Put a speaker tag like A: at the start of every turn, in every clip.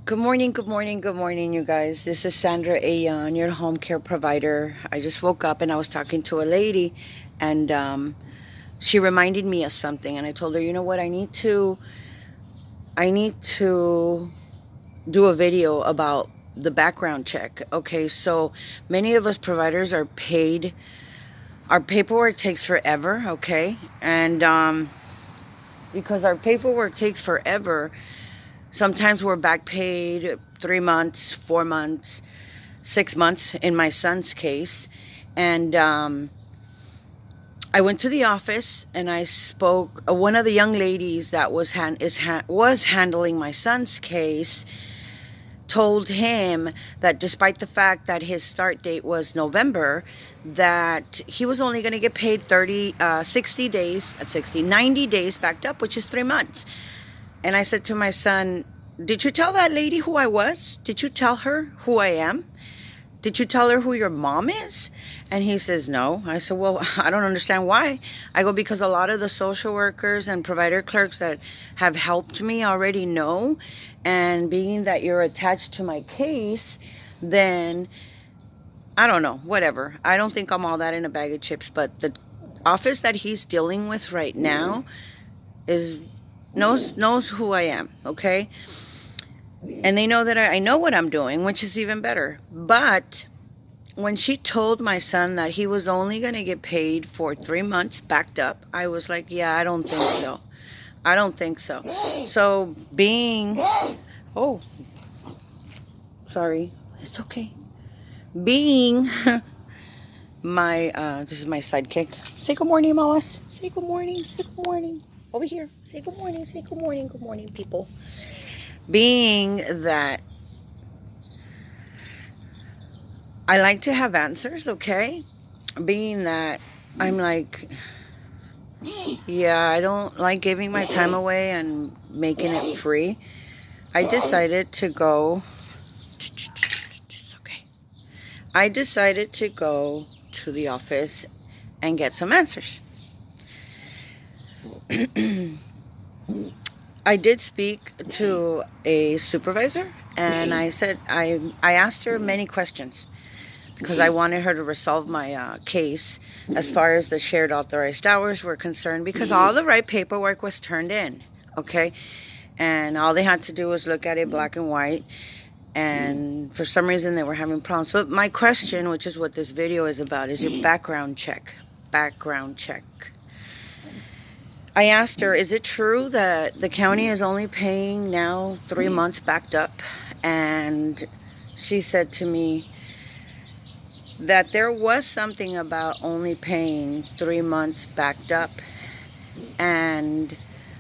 A: Good morning, good morning, good morning, you guys. This is Sandra Ayon, your home care provider. I just woke up and I was talking to a lady, and she reminded me of something. And I told her, you know what, I need to do a video about the background check. Okay, so many of us providers are paid. Our paperwork takes forever. Okay, and because our paperwork takes forever, sometimes we're back paid 3 months, 4 months, 6 months in my son's case. And I went to the office and I spoke. One of the young ladies that was handling my son's case told him that despite the fact that his start date was November, that he was only going to get paid 60 days, 90 days backed up, which is 3 months. And I said to my son, did you tell that lady who I was? Did you tell her who I am? Did you tell her who your mom is? And he says, no. I said, well, I don't understand why. I go, because a lot of the social workers and provider clerks that have helped me already know. And being that you're attached to my case, then I don't know, whatever. I don't think I'm all that in a bag of chips. But the office that he's dealing with right now knows who I am, okay? And they know that I know what I'm doing, which is even better. But when she told my son that he was only going to get paid for 3 months backed up, I was like, yeah, I don't think so. I don't think so. So oh, sorry. It's okay. Being this is my sidekick. Say good morning, Mamas. Say good morning. Say good morning. Over here. Say good morning. Say good morning. Good morning, people. Being that I like to have answers, okay? Being that I'm like, yeah, I don't like giving my time away and making it free. I decided to go. It's okay. I decided to go to the office and get some answers. I did speak to a supervisor, and I said I asked her many questions because I wanted her to resolve my case as far as the shared authorized hours were concerned, because all the right paperwork was turned in, okay? And all they had to do was look at it black and white, and for some reason they were having problems. But my question, which is what this video is about, is your background check. Background check. I asked her, is it true that the county is only paying now 3 months backed up? And she said to me that there was something about only paying 3 months backed up. And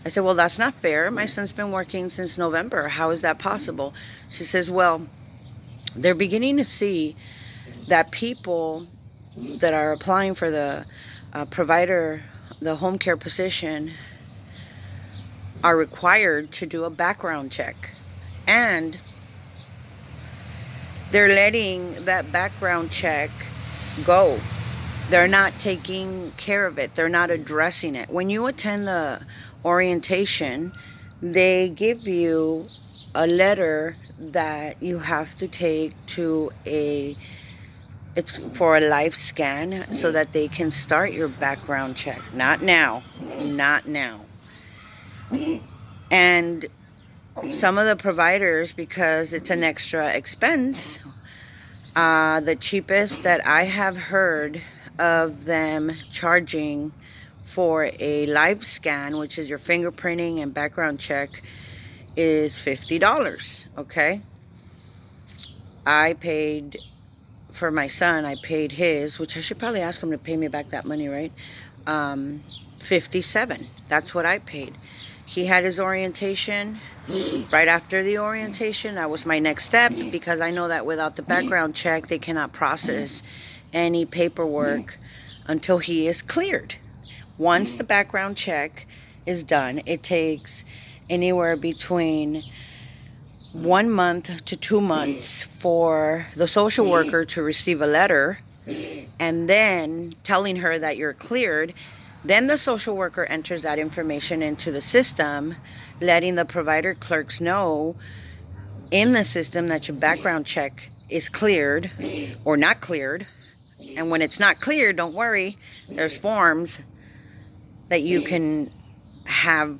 A: I said, well, that's not fair. My son's been working since November. How is that possible? She says, well, they're beginning to see that people that are applying for the the home care position are required to do a background check, and they're letting that background check go. They're not taking care of it. They're not addressing it. When you attend the orientation, they give you a letter that you have to take to it's for a live scan so that they can start your background check. Not now. Not now. And some of the providers, because it's an extra expense, the cheapest that I have heard of them charging for a live scan, which is your fingerprinting and background check, is $50, okay? I paid... For my son, I paid his, which I should probably ask him to pay me back that money, right? $57. That's what I paid. He had his orientation. Right after the orientation, that was my next step, because I know that without the background check, they cannot process any paperwork until he is cleared. Once the background check is done, it takes anywhere between 1 month to 2 months for the social worker to receive a letter and then telling her that you're cleared. Then the social worker enters that information into the system, letting the provider clerks know in the system that your background check is cleared or not cleared. And when it's not cleared, don't worry, there's forms that you can have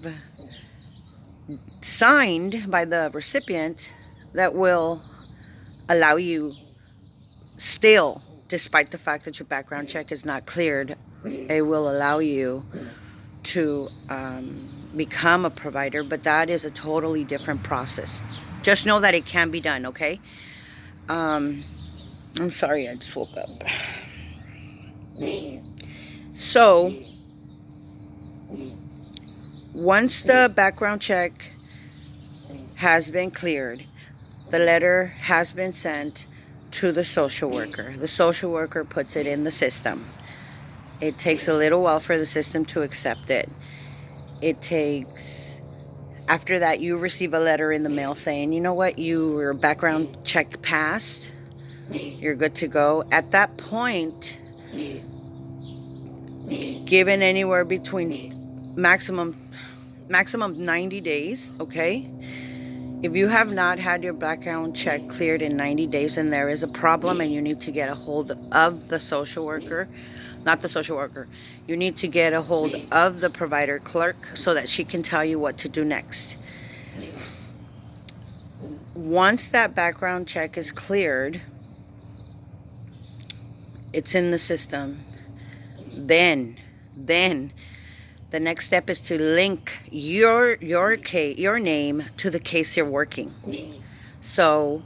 A: signed by the recipient that will allow you still, despite the fact that your background check is not cleared, it will allow you to become a provider, but that is a totally different process. Just know that it can be done, okay? I'm sorry, I just woke up. So, once the background check has been cleared, the letter has been sent to the social worker. The social worker puts it in the system. It takes a little while for the system to accept it. It takes, after that, you receive a letter in the mail saying, you know what, your background check passed. You're good to go. At that point, given anywhere between maximum 90 days, okay? If you have not had your background check cleared in 90 days and there is a problem and you need to get a hold of the social worker, not the social worker, you need to get a hold of the provider clerk so that she can tell you what to do next. Once that background check is cleared, it's in the system. Then the next step is to link your name to the case you're working. So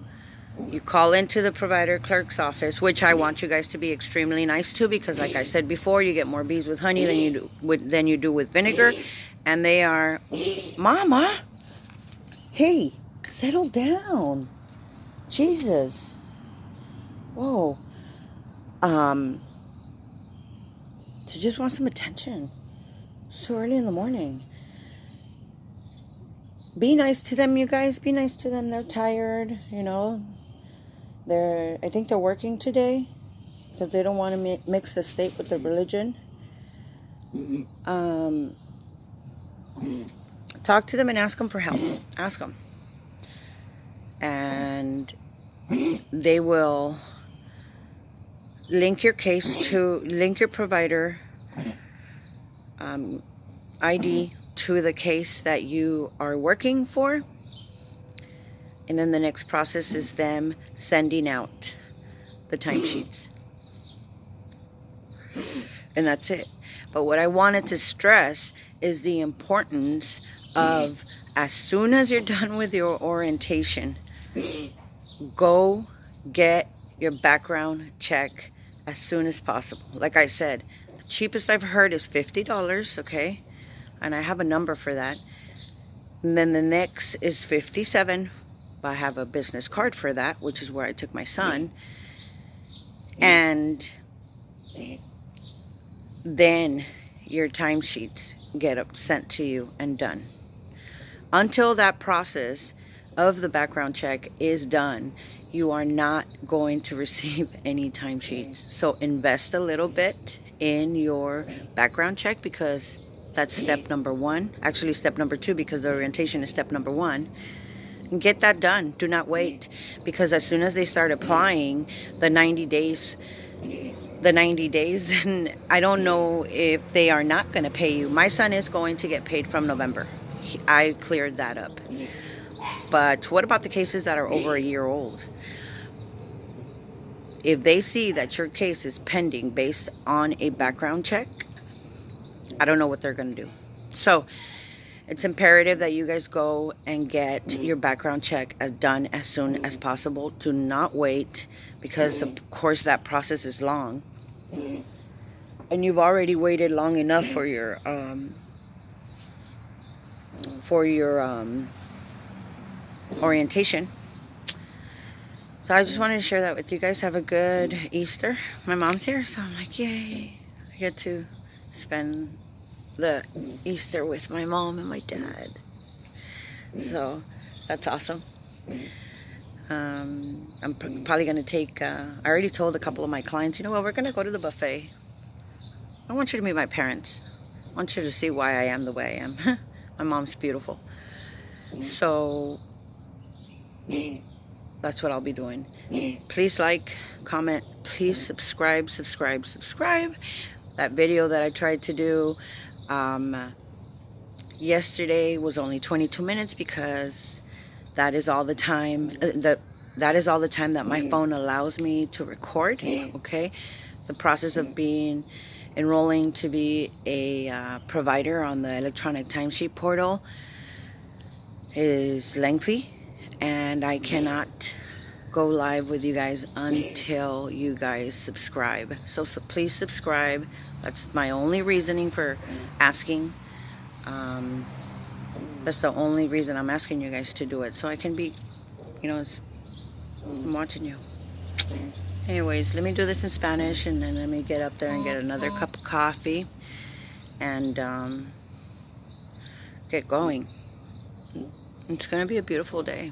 A: you call into the provider clerk's office, which I want you guys to be extremely nice to, because like I said before, you get more bees with honey than you do with vinegar. And they are, Mama, hey, settle down. Jesus. Whoa. She just wants some attention. It's so early in the morning. Be nice to them, you guys. Be nice to them. They're tired, you know. I think they're working today because they don't want to mix the state with the religion. Talk to them and ask them for help. Ask them. And they will link your provider ID to the case that you are working for. And then the next process is them sending out the timesheets. And that's it. But what I wanted to stress is the importance of, as soon as you're done with your orientation, go get your background check as soon as possible. Like I said, the cheapest I've heard is $50, okay? And I have a number for that. And then the next is $57. I have a business card for that, which is where I took my son. And then your timesheets get sent to you and done. Until that process of the background check is done, you are not going to receive any timesheets. So invest a little bit in your background check, because that's step number one. Actually, step number two, because the orientation is step number one. And get that done. Do not wait, because as soon as they start applying the 90 days, and I don't know if they are not going to pay you. My son is going to get paid from November. I cleared that up. But what about the cases that are over a year old? If they see that your case is pending based on a background check, I don't know what they're going to do. So it's imperative that you guys go and get your background check done as soon as possible. Do not wait, because of course that process is long. And you've already waited long enough for your orientation. So I just wanted to share that with you guys. Have a good Easter. My mom's here, so I'm like, yay. I get to spend the Easter with my mom and my dad. So that's awesome. I'm probably going to take, I already told a couple of my clients, you know what, we're going to go to the buffet. I want you to meet my parents. I want you to see why I am the way I am. My mom's beautiful. So That's what I'll be doing. Please like, comment, please subscribe. That video that I tried to do yesterday was only 22 minutes because that is all the time that is all the time that my phone allows me to record. Okay, the process of enrolling to be a provider on the electronic timesheet portal is lengthy, and I cannot go live with you guys until you guys subscribe. So please subscribe. That's my only reasoning for asking. That's the only reason I'm asking you guys to do it, so I can be, I'm watching you. Anyways, let me do this in Spanish, and then let me get up there and get another cup of coffee and get going. It's gonna be a beautiful day.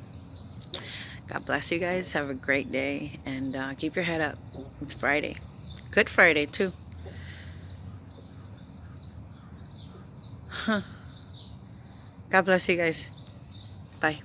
A: God bless you guys. Have a great day, and keep your head up. It's Friday. Good Friday too. God bless you guys. Bye.